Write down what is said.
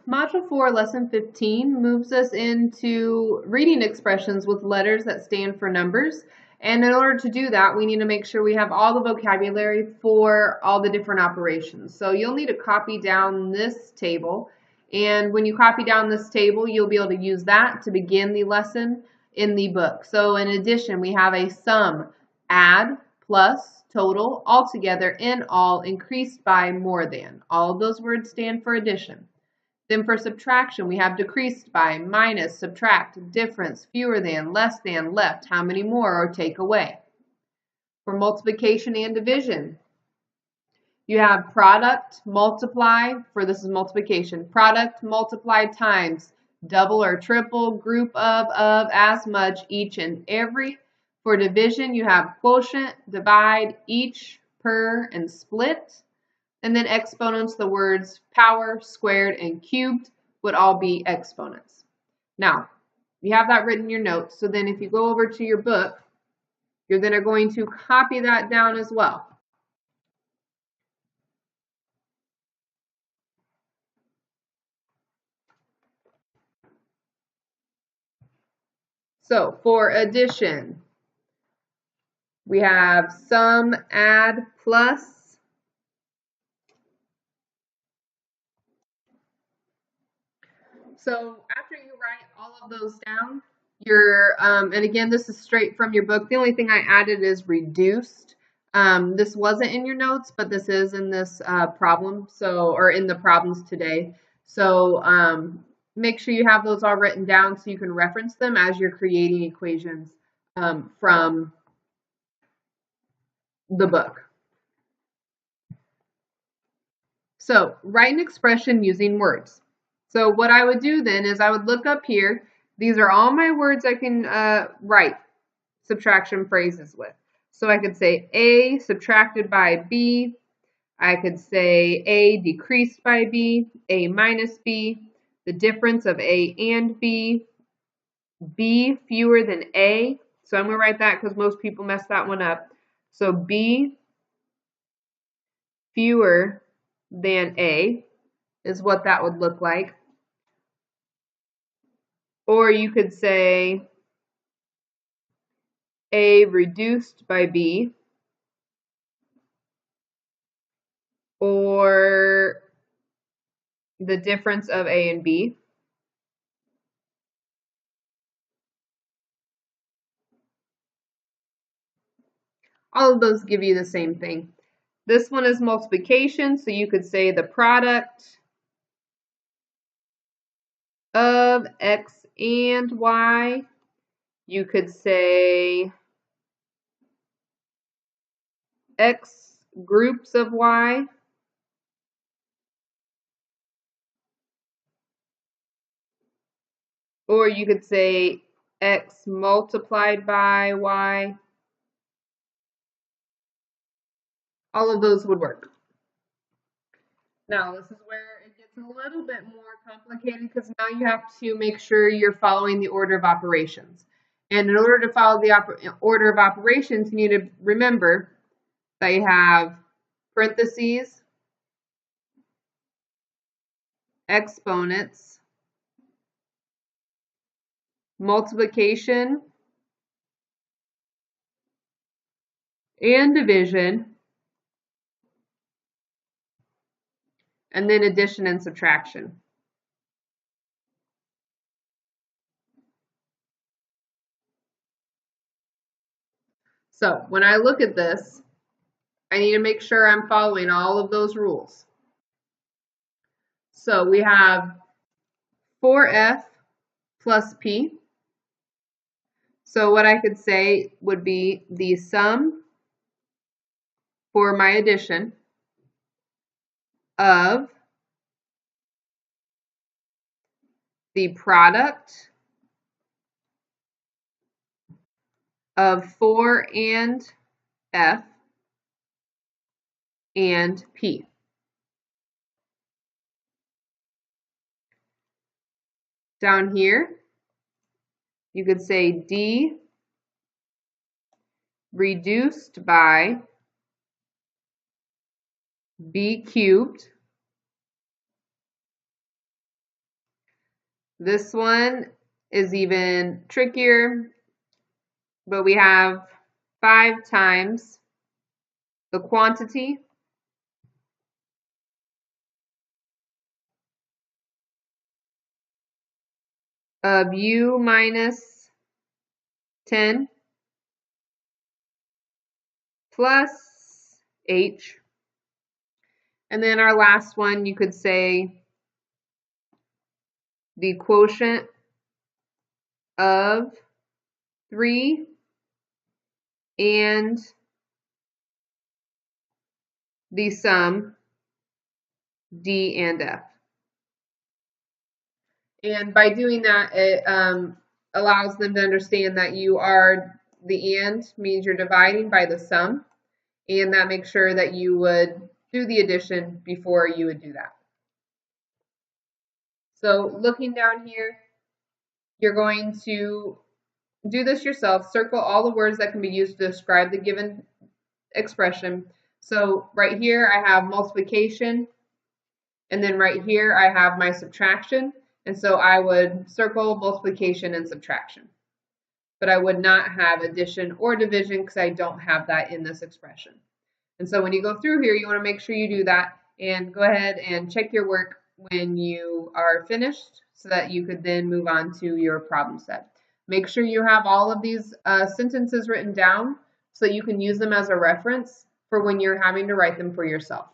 Module 4, Lesson 15 moves us into reading expressions with letters that stand for numbers. And in order to do that, we need to make sure we have all the vocabulary for all the different operations. So you'll need to copy down this table. And when you copy down this table, you'll be able to use that to begin the lesson in the book. So in addition, we have a sum, add, plus, total, altogether, in all, increased by, more than. All of those words stand for addition. Then for subtraction, we have decreased by, minus, subtract, difference, fewer than, less than, left, how many more, or take away. For multiplication and division, you have product, multiply, for this is multiplication, product, multiply, times, double or triple, group of, as much, each and every. For division, you have quotient, divide, each, per, and split. And then exponents, the words power, squared, and cubed would all be exponents. Now, you have that written in your notes. So then if you go over to your book, you're then going to copy that down as well. So for addition, we have sum, add, plus. So after you write all of those down, and again, this is straight from your book. The only thing I added is reduced. This wasn't in your notes, but this is in this problem, or in the problems today. So make sure you have those all written down so you can reference them as you're creating equations from the book. So write an expression using words. So what I would do then is I would look up here. These are all my words I can write subtraction phrases with. So I could say A subtracted by B. I could say A decreased by B, A minus B, the difference of A and B, B fewer than A. So I'm going to write that because most people mess that one up. So B fewer than A is what that would look like. Or you could say A reduced by B, or the difference of A and B. All of those give you the same thing. This one is multiplication, so you could say the product of X and Y. You could say X groups of Y. Or you could say X multiplied by Y. All of those would work. Now, this is where it gets a little bit more complicated because now you have to make sure you're following the order of operations. And in order to follow the order of operations, you need to remember that you have parentheses, exponents, multiplication, and division, and then addition and subtraction. So when I look at this, I need to make sure I'm following all of those rules. So we have 4F plus P. So what I could say would be the sum for my addition of the product of 4 and F and P. Down here, you could say D reduced by B cubed This one is even trickier, but we have 5 times the quantity of u minus 10 plus h. And then our last one, you could say the quotient of 3 and the sum d and f. And by doing that, it allows them to understand that the and means you're dividing by the sum, and that makes sure that you would do the addition before you would do that. So looking down here, you're going to do this yourself. Circle all the words that can be used to describe the given expression. So right here I have multiplication, and then right here I have my subtraction. And so I would circle multiplication and subtraction. But I would not have addition or division because I don't have that in this expression. And so when you go through here, you want to make sure you do that and go ahead and check your work when you are finished so that you could then move on to your problem set. Make sure you have all of these sentences written down so that you can use them as a reference for when you're having to write them for yourself.